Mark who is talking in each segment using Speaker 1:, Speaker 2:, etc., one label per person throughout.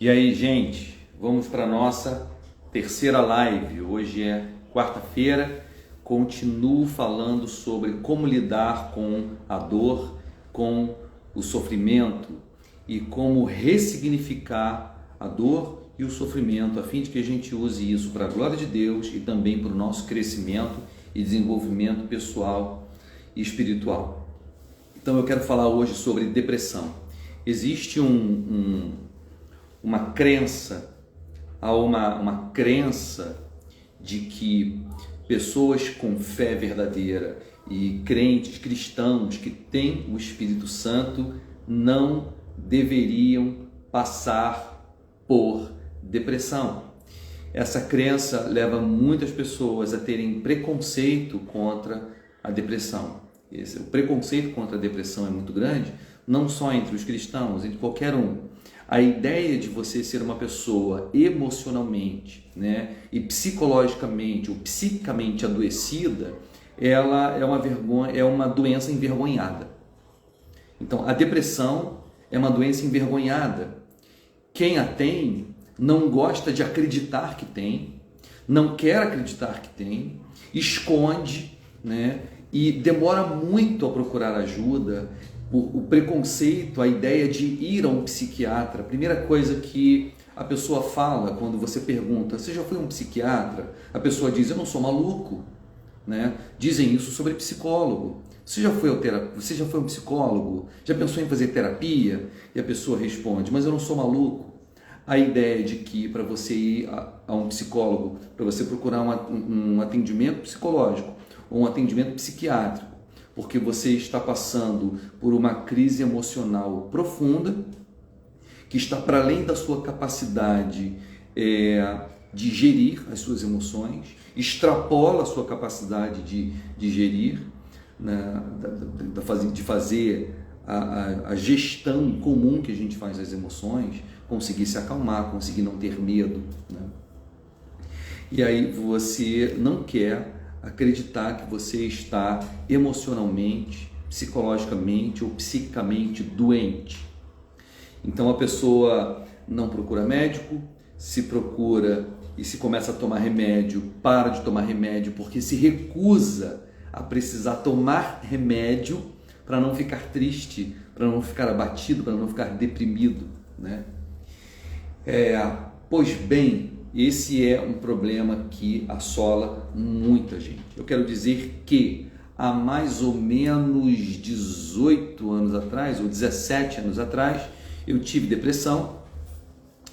Speaker 1: E aí, gente, vamos para a nossa terceira live. Hoje é quarta-feira. Continuo falando sobre como lidar com a dor, com o sofrimento e como ressignificar a dor e o sofrimento, a fim de que a gente use isso para a glória de Deus e também para o nosso crescimento e desenvolvimento pessoal e espiritual. Então eu quero falar hoje sobre depressão. Existe uma crença, há uma crença de que pessoas com fé verdadeira e crentes, cristãos que têm o Espírito Santo não deveriam passar por depressão. Essa crença leva muitas pessoas a terem preconceito contra a depressão. O preconceito contra a depressão é muito grande, não só entre os cristãos, entre qualquer um. A ideia de você ser uma pessoa emocionalmente, e psicologicamente ou psiquicamente adoecida, ela é uma vergonha, é uma doença envergonhada. Então, a depressão é uma doença envergonhada. Quem a tem não gosta de acreditar que tem, não quer acreditar que tem, esconde, e demora muito a procurar ajuda. O preconceito, a ideia de ir a um psiquiatra, a primeira coisa que a pessoa fala quando você pergunta: você já foi um psiquiatra? A pessoa diz: eu não sou maluco. Dizem isso sobre psicólogo. Você já foi um psicólogo? Já pensou em fazer terapia? E a pessoa responde: mas eu não sou maluco. A ideia de que para você ir a um psicólogo, para você procurar um atendimento psicológico ou um atendimento psiquiátrico, porque você está passando por uma crise emocional profunda, que está para além da sua capacidade de gerir as suas emoções, extrapola a sua capacidade de gerir, de fazer a gestão comum que a gente faz das emoções, conseguir se acalmar, conseguir não ter medo. E aí você não quer acreditar que você está emocionalmente, psicologicamente ou psiquicamente doente. Então a pessoa não procura médico, se procura e se começa a tomar remédio, para de tomar remédio porque se recusa a precisar tomar remédio para não ficar triste, para não ficar abatido, para não ficar deprimido, Pois bem, esse é um problema que assola muita gente. Eu quero dizer que há mais ou menos 18 anos atrás, ou 17 anos atrás, eu tive depressão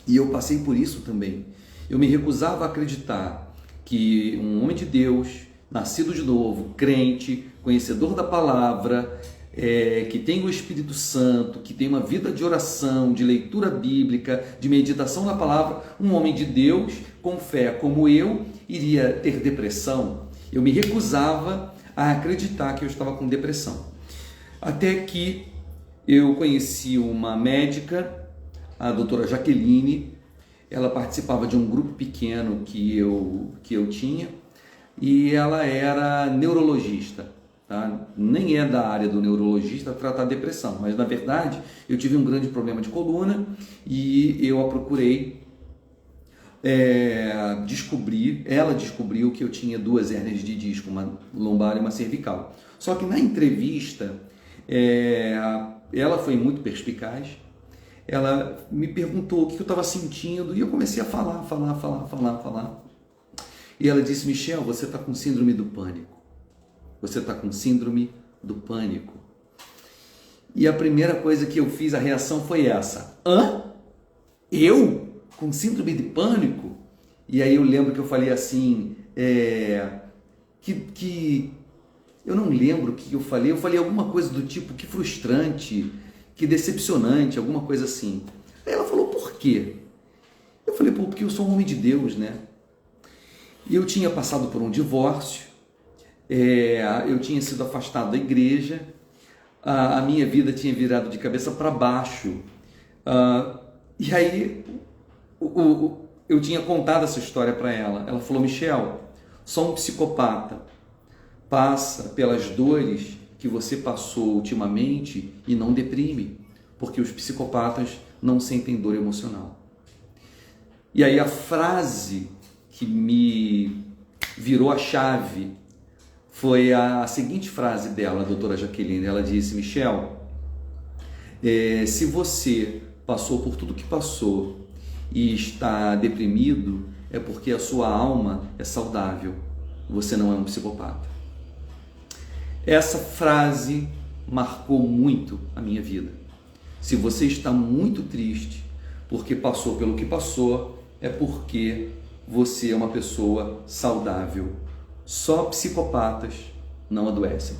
Speaker 1: e eu passei por isso também. Eu me recusava a acreditar que um homem de Deus, nascido de novo, crente, conhecedor da palavra, que tem o Espírito Santo, que tem uma vida de oração, de leitura bíblica, de meditação na palavra, um homem de Deus com fé como eu iria ter depressão. Eu me recusava a acreditar que eu estava com depressão. Até que eu conheci uma médica, a doutora Jaqueline. Ela participava de um grupo pequeno que eu tinha, e ela era neurologista. Nem é da área do neurologista tratar depressão, mas na verdade eu tive um grande problema de coluna e eu a procurei. Ela descobriu que eu tinha 2 hérnias de disco, uma lombar e uma cervical. Só que na entrevista, ela foi muito perspicaz. Ela me perguntou o que eu estava sentindo e eu comecei a falar. E ela disse: Michel, você está com síndrome do pânico. Você está com síndrome do pânico. E a primeira coisa que eu fiz, a reação foi essa: hã? Eu? Com síndrome de pânico? E aí eu lembro que eu falei assim, que eu não lembro o que eu falei alguma coisa do tipo: que frustrante, que decepcionante, alguma coisa assim. Aí ela falou: por quê? Eu falei: porque eu sou um homem de Deus, E eu tinha passado por um divórcio, eu tinha sido afastado da igreja, a minha vida tinha virado de cabeça para baixo, e aí eu tinha contado essa história para ela. Ela falou: Michel, só um psicopata passa pelas dores que você passou ultimamente e não deprime, porque os psicopatas não sentem dor emocional. E aí a frase que me virou a chave foi a seguinte frase dela, a doutora Jaqueline. Ela disse: Michel, se você passou por tudo que passou e está deprimido, é porque a sua alma é saudável. Você não é um psicopata. Essa frase marcou muito a minha vida. Se você está muito triste porque passou pelo que passou, é porque você é uma pessoa saudável. Só psicopatas não adoecem,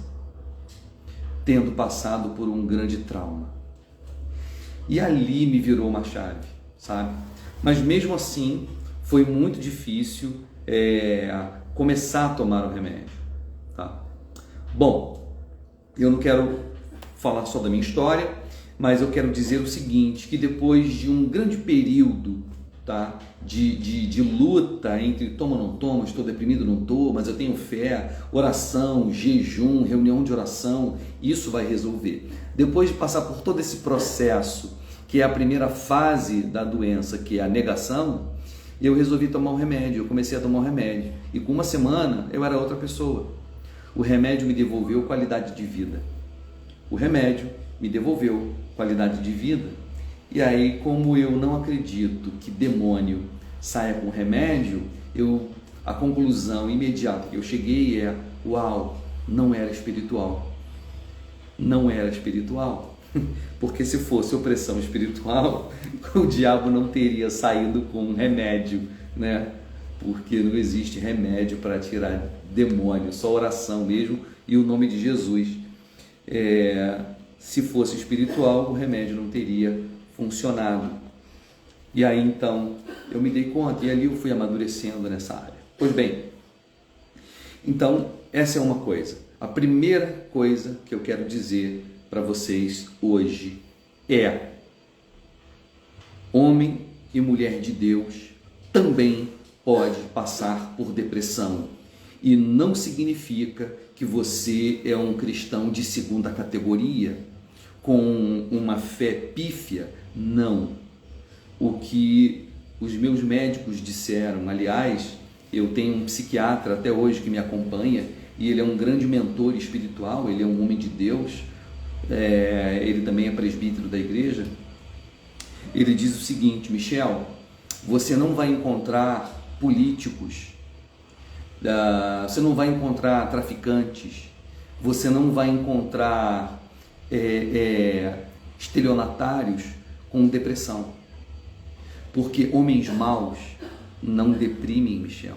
Speaker 1: tendo passado por um grande trauma. E ali me virou uma chave, sabe? Mas mesmo assim, foi muito difícil começar a tomar o remédio, tá? Bom, eu não quero falar só da minha história, mas eu quero dizer o seguinte, que depois de um grande período, tá, de luta entre toma ou não toma, estou deprimido ou não estou, mas eu tenho fé, oração, jejum, reunião de oração, isso vai resolver. Depois de passar por todo esse processo, que é a primeira fase da doença, que é a negação, eu resolvi tomar um remédio. Eu comecei a tomar um remédio e com uma semana eu era outra pessoa. O remédio me devolveu qualidade de vida. O remédio me devolveu qualidade de vida. E aí, como eu não acredito que demônio saia com remédio, a conclusão imediata que eu cheguei é: uau, não era espiritual. Não era espiritual. Porque se fosse opressão espiritual, o diabo não teria saído com um remédio, né? Porque não existe remédio para tirar demônio, só oração mesmo e o nome de Jesus. Se fosse espiritual, o remédio não teria funcionado. E aí então eu me dei conta e ali eu fui amadurecendo nessa área. Pois bem, então essa é uma coisa. A primeira coisa que eu quero dizer para vocês hoje é: homem e mulher de Deus também pode passar por depressão, e não significa que você é um cristão de segunda categoria com uma fé pífia. Não. O que os meus médicos disseram, aliás, eu tenho um psiquiatra até hoje que me acompanha e ele é um grande mentor espiritual, ele é um homem de Deus. Ele também é presbítero da igreja. Ele diz o seguinte: Michel, você não vai encontrar políticos, você não vai encontrar traficantes, você não vai encontrar estelionatários com depressão, porque homens maus não deprimem, Michel.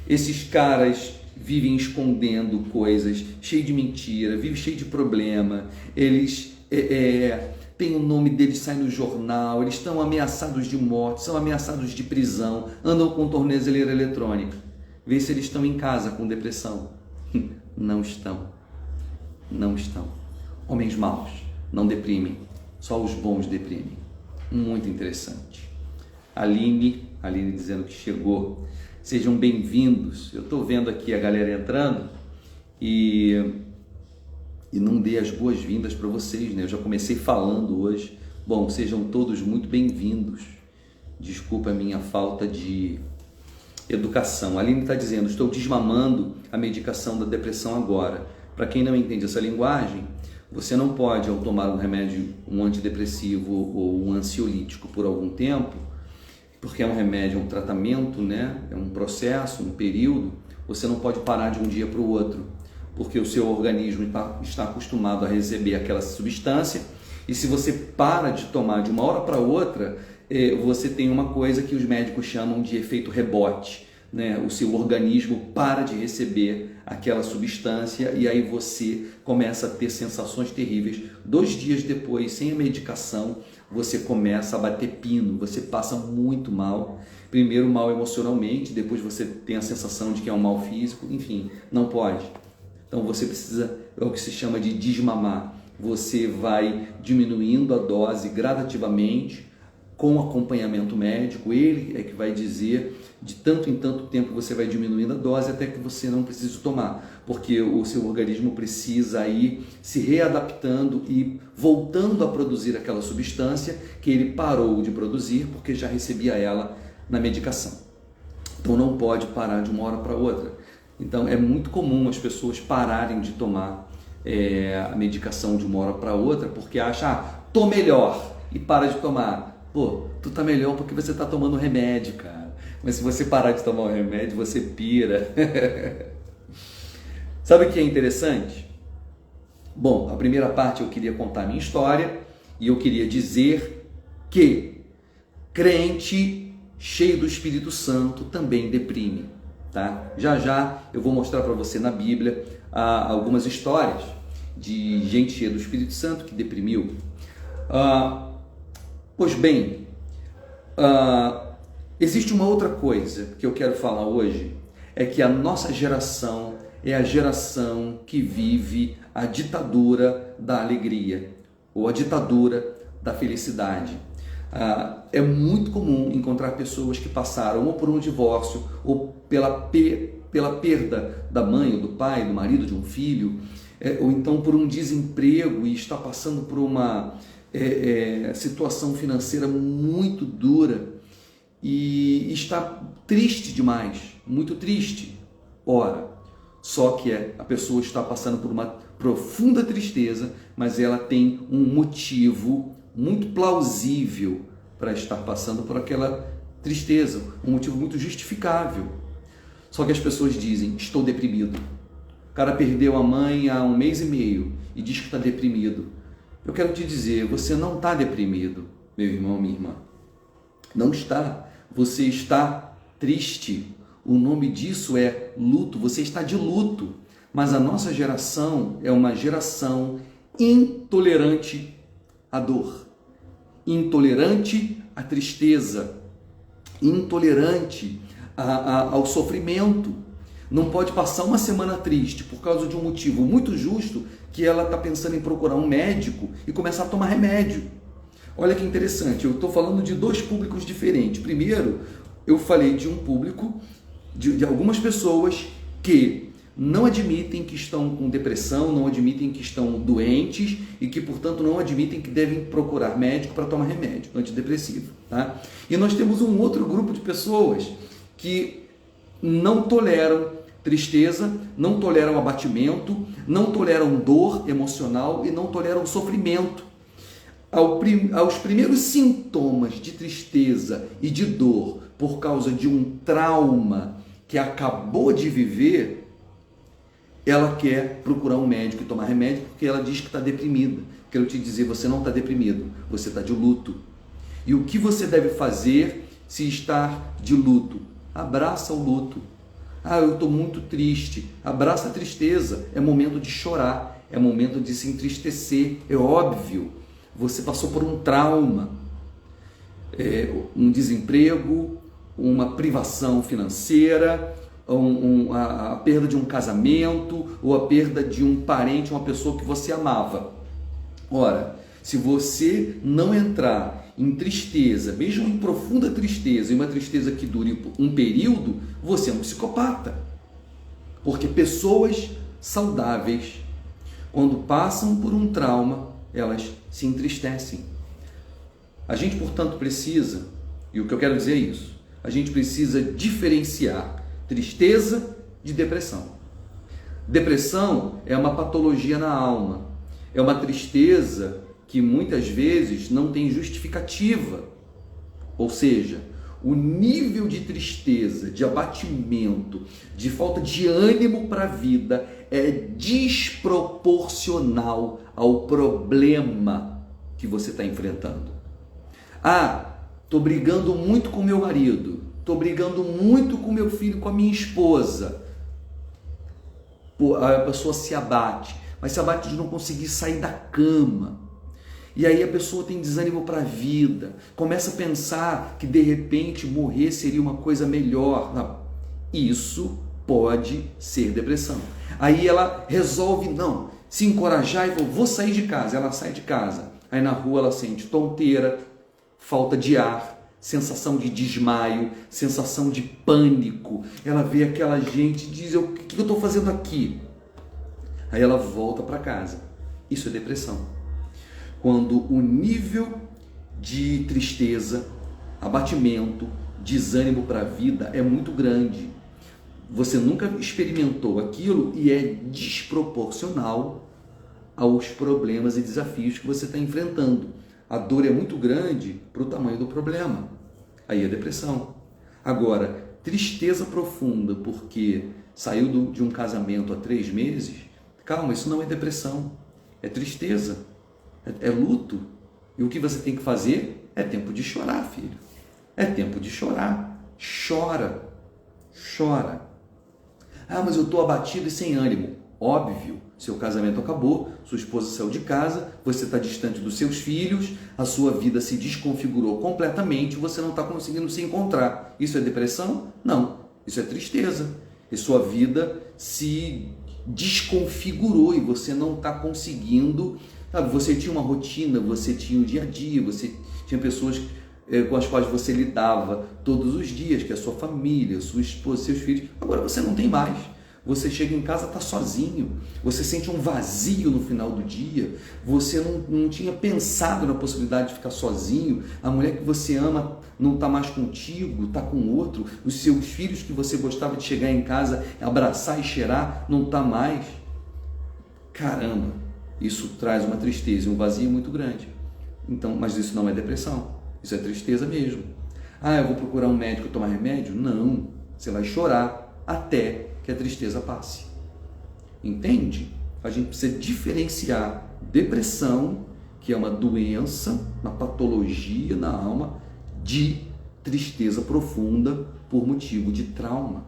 Speaker 1: Esses caras vivem escondendo coisas, cheio de mentira, vivem cheio de problema, eles tem o nome deles, sai no jornal, eles estão ameaçados de morte, são ameaçados de prisão, andam com tornozeleira eletrônica. Vê se eles estão em casa com depressão. Não estão. Não estão. Homens maus não deprimem, só os bons deprimem. Muito interessante. Aline dizendo que chegou. Sejam bem-vindos. Eu estou vendo aqui a galera entrando e não dei as boas-vindas para vocês, né? Eu já comecei falando hoje. Bom, sejam todos muito bem-vindos. Desculpa a minha falta de educação. A Aline está dizendo: estou desmamando a medicação da depressão agora. Para quem não entende essa linguagem, você não pode, ao tomar um remédio, um antidepressivo ou um ansiolítico por algum tempo, porque é um remédio, é um tratamento, né? É um processo, um período, você não pode parar de um dia para o outro, porque o seu organismo está acostumado a receber aquela substância, e se você para de tomar de uma hora para outra, você tem uma coisa que os médicos chamam de efeito rebote, né? O seu organismo para de receber aquela substância e aí você começa a ter sensações terríveis. 2 dias depois, sem a medicação, você começa a bater pino, você passa muito mal. Primeiro mal emocionalmente, depois você tem a sensação de que é um mal físico, enfim, não pode. Então você precisa, é o que se chama de desmamar. Você vai diminuindo a dose gradativamente, com acompanhamento médico. Ele é que vai dizer de tanto em tanto tempo você vai diminuindo a dose até que você não precise tomar, porque o seu organismo precisa ir se readaptando e voltando a produzir aquela substância que ele parou de produzir porque já recebia ela na medicação. Então não pode parar de uma hora para outra. Então é muito comum as pessoas pararem de tomar a medicação de uma hora para outra porque acham, tô melhor, e para de tomar. Pô, tu tá melhor porque você tá tomando remédio, cara. Mas se você parar de tomar o remédio, você pira. Sabe o que é interessante? Bom, a primeira parte eu queria contar a minha história e eu queria dizer que crente cheio do Espírito Santo também deprime, tá? Já eu vou mostrar para você na Bíblia algumas histórias de gente cheia do Espírito Santo que deprimiu. Pois bem, existe uma outra coisa que eu quero falar hoje, é que a nossa geração é a geração que vive a ditadura da alegria ou a ditadura da felicidade. É muito comum encontrar pessoas que passaram ou por um divórcio ou pela perda da mãe ou do pai, do marido, de um filho, ou então por um desemprego e está passando por uma situação financeira muito dura e está triste demais, muito triste. Ora, só que a pessoa está passando por uma profunda tristeza, mas ela tem um motivo muito plausível para estar passando por aquela tristeza, um motivo muito justificável. Só que as pessoas dizem, estou deprimido. O cara perdeu a mãe há 1 mês e meio e diz que está deprimido. Eu quero te dizer, você não está deprimido, meu irmão, minha irmã. Não está. Você está triste. O nome disso é luto. Você está de luto. Mas a nossa geração é uma geração intolerante à dor, intolerante à tristeza, intolerante ao sofrimento. Não pode passar uma semana triste por causa de um motivo muito justo que ela está pensando em procurar um médico e começar a tomar remédio. Olha que interessante, eu estou falando de 2 públicos diferentes. Primeiro, eu falei de um público, de algumas pessoas que não admitem que estão com depressão, não admitem que estão doentes e que, portanto, não admitem que devem procurar médico para tomar remédio antidepressivo. Tá? E nós temos um outro grupo de pessoas que não toleram tristeza, não toleram abatimento, não toleram dor emocional e não toleram sofrimento. Aos primeiros sintomas de tristeza e de dor por causa de um trauma que acabou de viver, ela quer procurar um médico e tomar remédio porque ela diz que está deprimida. Quero te dizer, você não está deprimido, você está de luto. E o que você deve fazer se estar de luto? Abraça o luto. Eu estou muito triste. Abraça a tristeza. É momento de chorar, é momento de se entristecer. É óbvio, você passou por um trauma, um desemprego, uma privação financeira, a perda de um casamento ou a perda de um parente, uma pessoa que você amava. Ora, se você não entrar em tristeza, mesmo em profunda tristeza, e uma tristeza que dure um período, você é um psicopata. Porque pessoas saudáveis, quando passam por um trauma, elas se entristecem. A gente, portanto, precisa, e o que eu quero dizer é isso, a gente precisa diferenciar tristeza de depressão. Depressão é uma patologia na alma, é uma tristeza que muitas vezes não tem justificativa. Ou seja, o nível de tristeza, de abatimento, de falta de ânimo para a vida é desproporcional ao problema que você está enfrentando. Estou brigando muito com meu marido, estou brigando muito com meu filho, com a minha esposa. A pessoa se abate, mas se abate de não conseguir sair da cama. E aí a pessoa tem desânimo para a vida, começa a pensar que de repente morrer seria uma coisa melhor. Não, isso pode ser depressão. Aí ela resolve se encorajar e vou sair de casa. Ela sai de casa, aí na rua ela sente tonteira, falta de ar, sensação de desmaio, sensação de pânico. Ela vê aquela gente e diz, o que eu estou fazendo aqui? Aí ela volta para casa. Isso é depressão. Quando o nível de tristeza, abatimento, desânimo para a vida é muito grande. Você nunca experimentou aquilo e é desproporcional aos problemas e desafios que você está enfrentando. A dor é muito grande para o tamanho do problema. Aí é depressão. Agora, tristeza profunda porque saiu de um casamento há 3 meses, calma, isso não é depressão, é tristeza, é luto. E o que você tem que fazer é tempo de chorar, filho. É tempo de chorar. Chora. Chora. Ah, mas eu estou abatido e sem ânimo. Óbvio, seu casamento acabou, sua esposa saiu de casa, você está distante dos seus filhos, a sua vida se desconfigurou completamente, você não está conseguindo se encontrar. Isso é depressão? Não, isso é tristeza. E sua vida se desconfigurou e você não está conseguindo. Sabe, você tinha uma rotina, você tinha o dia a dia, você tinha pessoas com as quais você lidava todos os dias, que é a sua família, sua esposa, seus filhos. Agora você não tem mais. Você chega em casa, está sozinho, você sente um vazio no final do dia, você não tinha pensado na possibilidade de ficar sozinho, a mulher que você ama não está mais contigo, está com outro, os seus filhos que você gostava de chegar em casa, abraçar e cheirar, não está mais. Caramba, isso traz uma tristeza e um vazio muito grande. Então, mas isso não é depressão, isso é tristeza mesmo. Ah, eu vou procurar um médico e tomar remédio? Não, você vai chorar até que a tristeza passe. Entende? A gente precisa diferenciar depressão, que é uma doença, uma patologia na alma, de tristeza profunda por motivo de trauma.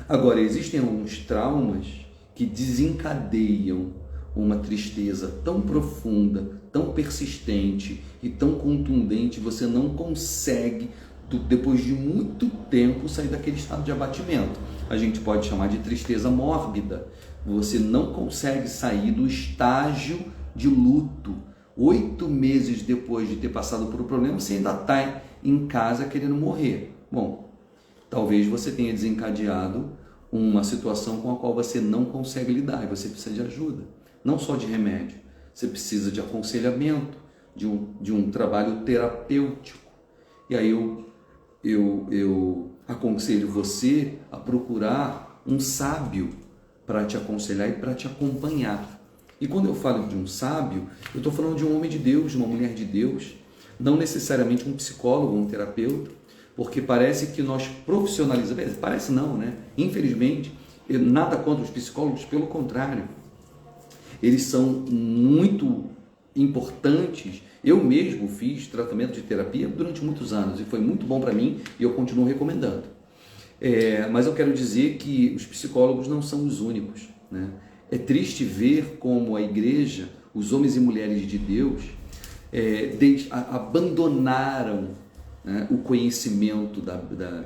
Speaker 1: Agora, existem alguns traumas que desencadeiam uma tristeza tão profunda, tão persistente e tão contundente, você não consegue, depois de muito tempo, sair daquele estado de abatimento. A gente pode chamar de tristeza mórbida. Você não consegue sair do estágio de luto. 8 meses depois de ter passado por um problema, você ainda está em casa querendo morrer. Bom, talvez você tenha desencadeado uma situação com a qual você não consegue lidar e você precisa de ajuda. Não só de remédio, você precisa de aconselhamento, de um trabalho terapêutico. E aí eu aconselho você a procurar um sábio para te aconselhar e para te acompanhar. E quando eu falo de um sábio, eu estou falando de um homem de Deus, de uma mulher de Deus, não necessariamente um psicólogo, um terapeuta, porque parece que nós profissionalizamos, parece não, né? Infelizmente, nada contra os psicólogos, pelo contrário, eles são muito importantes. Eu mesmo fiz tratamento de terapia durante muitos anos e foi muito bom para mim e eu continuo recomendando. Mas eu quero dizer que os psicólogos não são os únicos, né? É triste ver como a igreja, os homens e mulheres de Deus, abandonaram, né, o conhecimento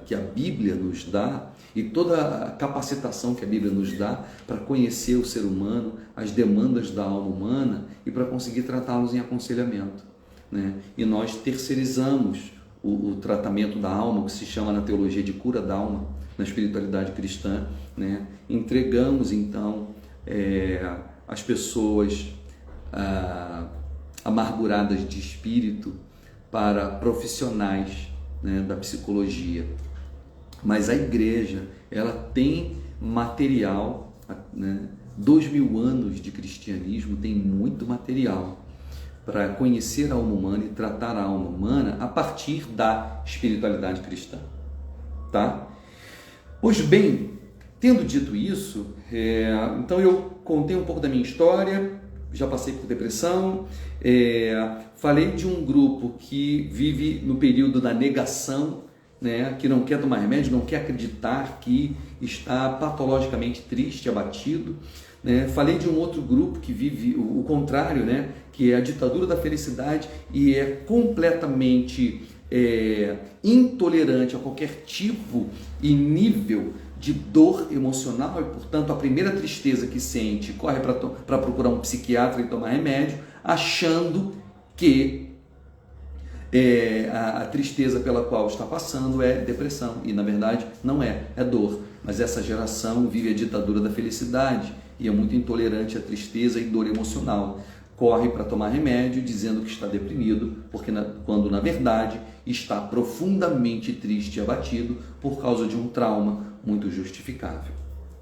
Speaker 1: que a Bíblia nos dá e toda a capacitação que a Bíblia nos dá para conhecer o ser humano, as demandas da alma humana e para conseguir tratá-los em aconselhamento, né? E nós terceirizamos o tratamento da alma, que se chama na teologia de cura da alma, na espiritualidade cristã, né? Entregamos então as pessoas amarguradas de espírito para profissionais, né, da psicologia. Mas a igreja, ela tem material, né? 2000 anos de cristianismo tem muito material para conhecer a alma humana e tratar a alma humana a partir da espiritualidade cristã, tá? Pois bem, tendo dito isso, então eu contei um pouco da minha história, já passei por depressão, falei de um grupo que vive no período da negação, né, que não quer tomar remédio, não quer acreditar que está patologicamente triste, abatido, né? Falei de um outro grupo que vive o contrário, né, que é a ditadura da felicidade e é completamente intolerante a qualquer tipo e nível de dor emocional e, portanto, a primeira tristeza que sente corre para procurar um psiquiatra e tomar remédio, achando que a tristeza pela qual está passando é depressão, e na verdade não é dor. Mas essa geração vive a ditadura da felicidade e é muito intolerante à tristeza e dor emocional. corre para tomar remédio dizendo que está deprimido, quando na verdade está profundamente triste e abatido por causa de um trauma muito justificável.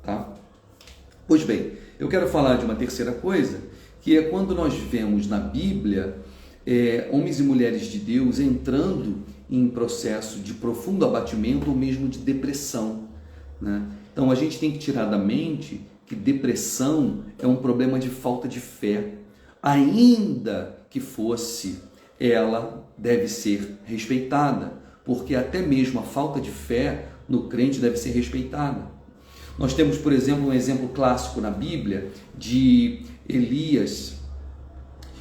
Speaker 1: Tá? Pois bem, eu quero falar de uma terceira coisa, que é quando nós vemos na Bíblia homens e mulheres de Deus entrando em processo de profundo abatimento ou mesmo de depressão, né? Então a gente tem que tirar da mente que depressão é um problema de falta de fé. Ainda que fosse, ela deve ser respeitada, porque até mesmo a falta de fé no crente deve ser respeitada. Nós temos, por exemplo, um exemplo clássico na Bíblia de Elias,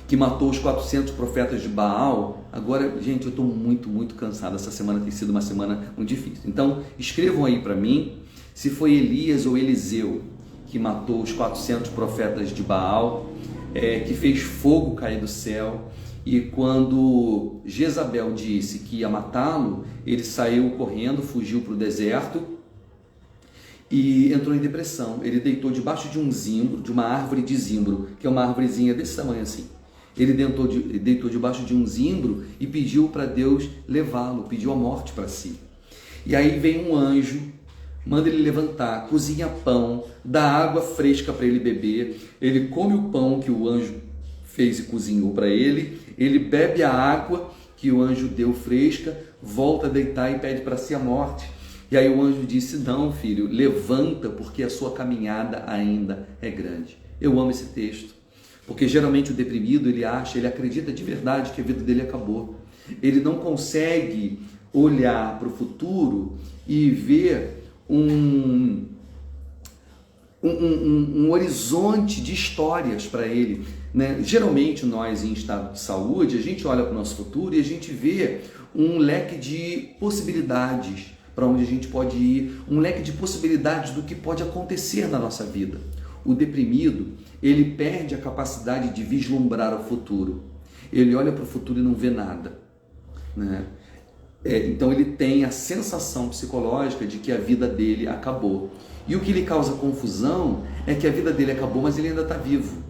Speaker 1: que matou os 400 profetas de Baal. Agora, gente, eu estou muito cansado. Essa semana tem sido uma semana muito difícil. Então, escrevam aí para mim se foi Elias ou Eliseu que matou os 400 profetas de Baal, que fez fogo cair do céu. E quando Jezabel disse que ia matá-lo, ele saiu correndo, fugiu para o deserto e entrou em depressão. Ele deitou debaixo de um zimbro, de uma árvore de zimbro, que é uma árvorezinha desse tamanho assim. Ele deitou debaixo de um zimbro e pediu para Deus levá-lo, pediu a morte para si. E aí vem um anjo, manda ele levantar, cozinha pão, dá água fresca para ele beber. Ele come o pão que o anjo fez e cozinhou para ele, ele bebe a água que o anjo deu fresca, volta a deitar e pede para si a morte. E aí o anjo disse: não, filho, levanta, porque a sua caminhada ainda é grande. Eu amo esse texto, porque geralmente o deprimido, ele acredita de verdade que a vida dele acabou. Ele não consegue olhar para o futuro e ver um horizonte de histórias para ele, né? Geralmente nós, em estado de saúde, a gente olha para o nosso futuro e a gente vê um leque de possibilidades para onde a gente pode ir, um leque de possibilidades do que pode acontecer na nossa vida. O deprimido, ele perde a capacidade de vislumbrar o futuro. Ele olha para o futuro e não vê nada, né? Então ele tem a sensação psicológica de que a vida dele acabou. E o que lhe causa confusão é que a vida dele acabou, mas ele ainda está vivo,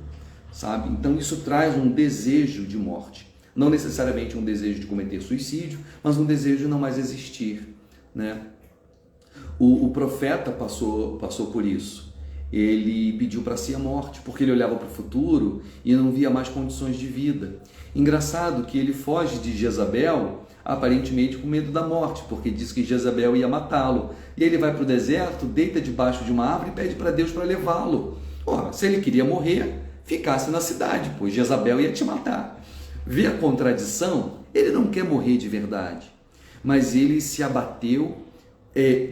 Speaker 1: sabe? Então isso traz um desejo de morte. Não necessariamente um desejo de cometer suicídio, mas um desejo de não mais existir, né? O profeta passou por isso. Ele pediu para si a morte, porque ele olhava para o futuro e não via mais condições de vida. Engraçado que ele foge de Jezabel, aparentemente com medo da morte, porque diz que Jezabel ia matá-lo. E ele vai para o deserto, deita debaixo de uma árvore e pede para Deus para levá-lo. Ora, se ele queria morrer, ficasse na cidade, pois Jezabel ia te matar. Vê a contradição? Ele não quer morrer de verdade, mas ele se abateu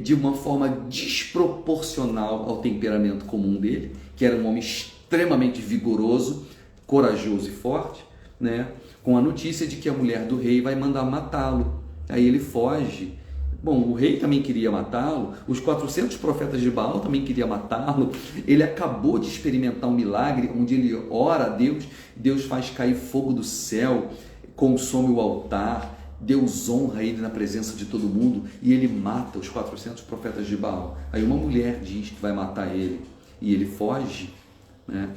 Speaker 1: de uma forma desproporcional ao temperamento comum dele, que era um homem extremamente vigoroso, corajoso e forte, né? Com a notícia de que a mulher do rei vai mandar matá-lo. Aí ele foge. Bom, o rei também queria matá-lo, os 400 profetas de Baal também queriam matá-lo. Ele acabou de experimentar um milagre onde ele ora a Deus, Deus faz cair fogo do céu, consome o altar, Deus honra ele na presença de todo mundo e ele mata os 400 profetas de Baal. Aí uma mulher diz que vai matar ele e ele foge, né?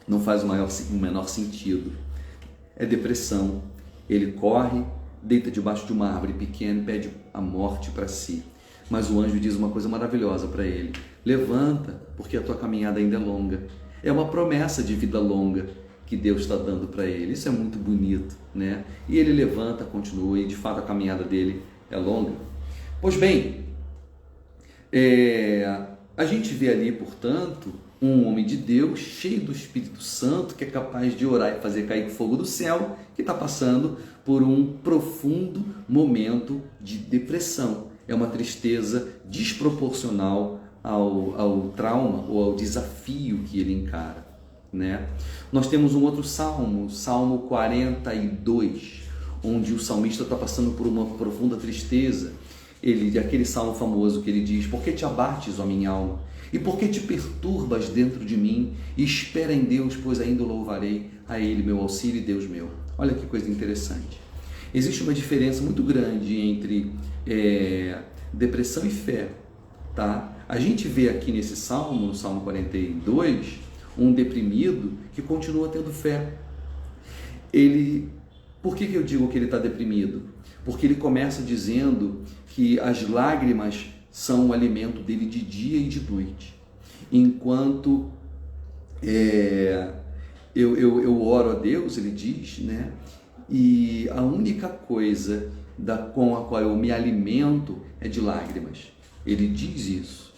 Speaker 1: Não faz o menor sentido. É depressão. Ele corre, deita debaixo de uma árvore pequena e pede a morte para si. Mas o anjo diz uma coisa maravilhosa para ele: levanta, porque a tua caminhada ainda é longa. É uma promessa de vida longa que Deus está dando para ele. Isso é muito bonito, né? E ele levanta, continua, e de fato a caminhada dele é longa. Pois bem, a gente vê ali, portanto, um homem de Deus, cheio do Espírito Santo, que é capaz de orar e fazer cair fogo do céu, que está passando por um profundo momento de depressão. É uma tristeza desproporcional ao trauma ou ao desafio que ele encara, né? Nós temos um outro salmo, Salmo 42, onde o salmista está passando por uma profunda tristeza. Aquele salmo famoso que ele diz: por que te abates, ó minha alma? E por que te perturbas dentro de mim? Espera em Deus, pois ainda o louvarei, a Ele meu auxílio e Deus meu. Olha que coisa interessante. Existe uma diferença muito grande entre depressão e fé, tá? A gente vê aqui nesse salmo, no Salmo 42, um deprimido que continua tendo fé, Por que eu digo que ele está deprimido? Porque ele começa dizendo que as lágrimas são o alimento dele de dia e de noite. Enquanto eu oro a Deus, ele diz, né? E a única coisa com a qual eu me alimento é de lágrimas. Ele diz isso.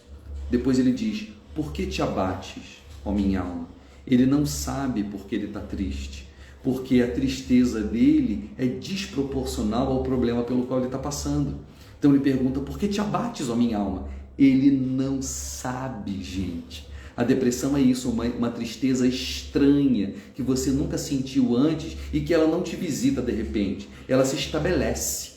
Speaker 1: Depois ele diz: por que te abates, ó minha alma? Ele não sabe por que ele está triste, porque a tristeza dele é desproporcional ao problema pelo qual ele está passando. Então ele pergunta: por que te abates, ó minha alma? Ele não sabe, gente. A depressão é isso, uma tristeza estranha, que você nunca sentiu antes e que ela não te visita de repente, ela se estabelece,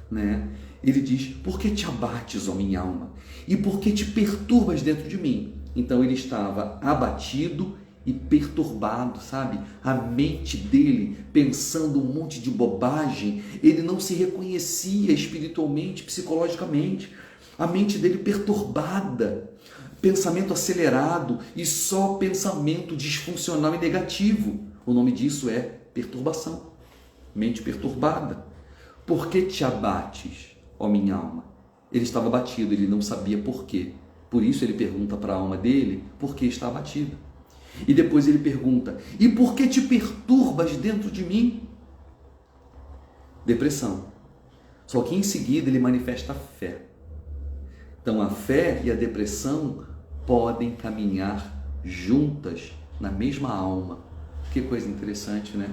Speaker 1: né? Ele diz: por que te abates, ó minha alma? E por que te perturbas dentro de mim? Então ele estava abatido e perturbado, sabe? A mente dele pensando um monte de bobagem, ele não se reconhecia espiritualmente, psicologicamente. A mente dele perturbada, pensamento acelerado e só pensamento disfuncional e negativo. O nome disso é perturbação, mente perturbada. Por que te abates, ó minha alma? Ele estava abatido, ele não sabia por quê. Por isso ele pergunta para a alma dele por que está abatida. E depois ele pergunta: e por que te perturbas dentro de mim? Depressão. Só que em seguida ele manifesta a fé. Então a fé e a depressão podem caminhar juntas na mesma alma. Que coisa interessante, né?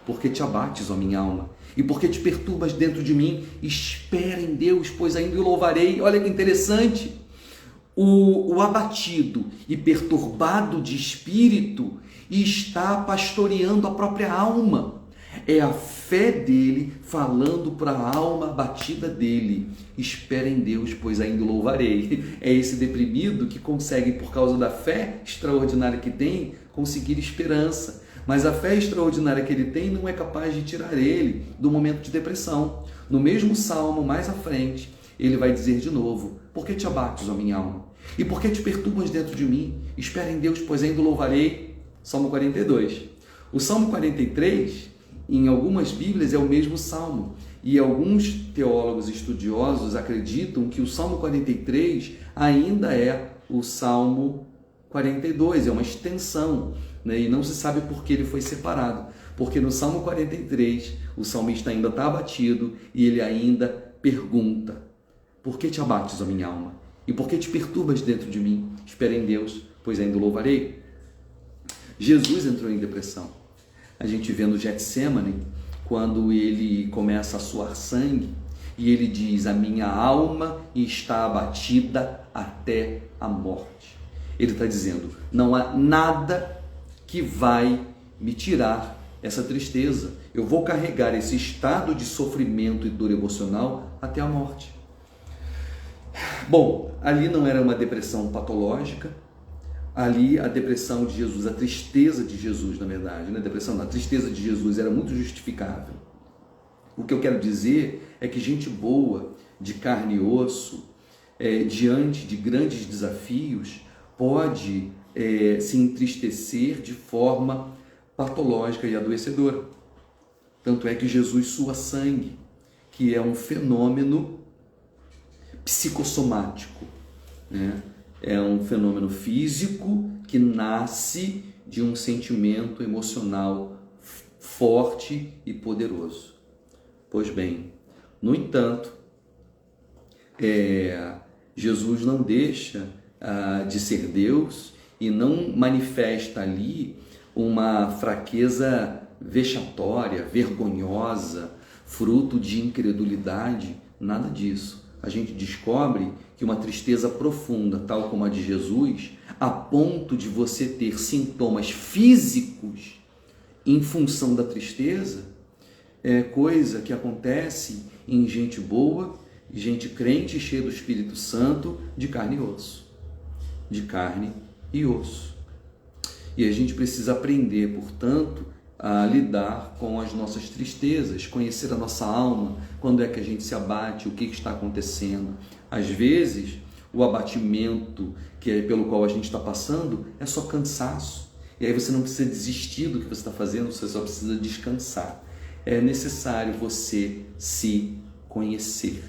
Speaker 1: Por que te abates, ó minha alma? E por que te perturbas dentro de mim? Espera em Deus, pois ainda o louvarei. Olha que interessante. O abatido e perturbado de espírito está pastoreando a própria alma. É a fé dele falando para a alma abatida dele: espera em Deus, pois ainda o louvarei. É esse deprimido que consegue, por causa da fé extraordinária que tem, conseguir esperança. Mas a fé extraordinária que ele tem não é capaz de tirar ele do momento de depressão. No mesmo salmo, mais à frente, ele vai dizer de novo: por que te abates, ó minha alma? E por que te perturbas dentro de mim? Espera em Deus, pois ainda o louvarei. Salmo 42. O Salmo 43, em algumas Bíblias, é o mesmo salmo. E alguns teólogos estudiosos acreditam que o Salmo 43 ainda é o Salmo 42, é uma extensão, né? E não se sabe por que ele foi separado. Porque no Salmo 43, o salmista ainda está abatido e ele ainda pergunta: por que te abates, ó minha alma? E por que te perturbas dentro de mim? Espera em Deus, pois ainda o louvarei. Jesus entrou em depressão. A gente vê no Getsêmani, quando ele começa a suar sangue, e ele diz: a minha alma está abatida até a morte. Ele está dizendo: não há nada que vai me tirar essa tristeza. Eu vou carregar esse estado de sofrimento e dor emocional até a morte. Bom, ali não era uma depressão patológica. Ali a depressão de Jesus, a tristeza de Jesus, na verdade, né? A tristeza de Jesus era muito justificável. O que eu quero dizer é que gente boa, de carne e osso, diante de grandes desafios, pode se entristecer de forma patológica e adoecedora. Tanto é que Jesus sua sangue, que é um fenômeno psicossomático, né? É um fenômeno físico que nasce de um sentimento emocional forte e poderoso. Pois bem, no entanto, Jesus não deixa de ser Deus e não manifesta ali uma fraqueza vexatória, vergonhosa, fruto de incredulidade, nada disso. A gente descobre que uma tristeza profunda, tal como a de Jesus, a ponto de você ter sintomas físicos em função da tristeza, é coisa que acontece em gente boa, gente crente, cheia do Espírito Santo, de carne e osso. De carne e osso. E a gente precisa aprender, portanto, a lidar com as nossas tristezas, conhecer a nossa alma, quando é que a gente se abate, o que está acontecendo. Às vezes, o abatimento pelo qual a gente está passando é só cansaço, E aí você não precisa desistir do que você está fazendo, você só precisa descansar. É necessário você se conhecer.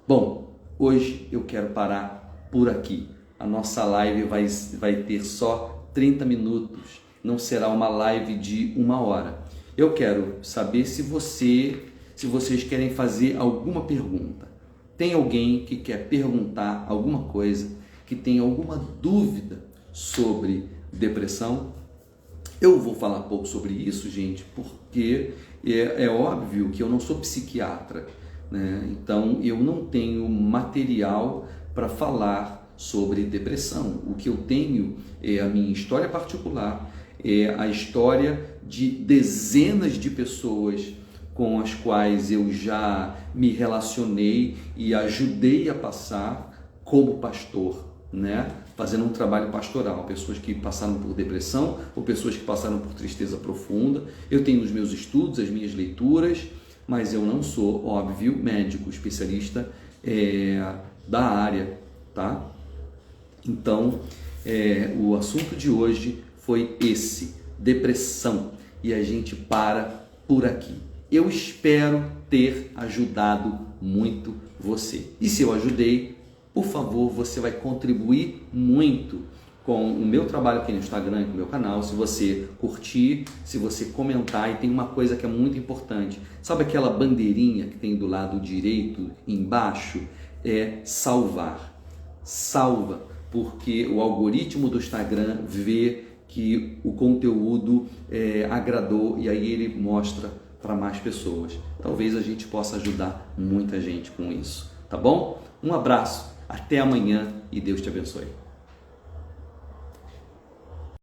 Speaker 1: Bom, hoje eu quero parar por aqui. A nossa live vai ter só 30 minutos, não será uma live de 1 hora. Eu quero saber se vocês querem fazer alguma pergunta. Tem alguém que quer perguntar alguma coisa, que tem alguma dúvida sobre depressão? Eu vou falar pouco sobre isso, gente, porque é óbvio que eu não sou psiquiatra, né? Então eu não tenho material para falar sobre depressão. O que eu tenho é a minha história particular, é a história de dezenas de pessoas com as quais eu já me relacionei e ajudei a passar como pastor, né? Fazendo um trabalho pastoral, pessoas que passaram por depressão ou pessoas que passaram por tristeza profunda. Eu tenho os meus estudos, as minhas leituras, mas eu não sou, óbvio, médico, especialista da área, tá? Então, o assunto de hoje foi esse, depressão, e a gente para por aqui. Eu espero ter ajudado muito você. E se eu ajudei, por favor, você vai contribuir muito com o meu trabalho aqui no Instagram e com o meu canal, se você curtir, se você comentar. E tem uma coisa que é muito importante, sabe aquela bandeirinha que tem do lado direito embaixo? É salvar. Salva, porque o algoritmo do Instagram vê que o conteúdo agradou e aí ele mostra para mais pessoas. Talvez a gente possa ajudar muita gente com isso, tá bom? Um abraço, até amanhã e Deus te abençoe.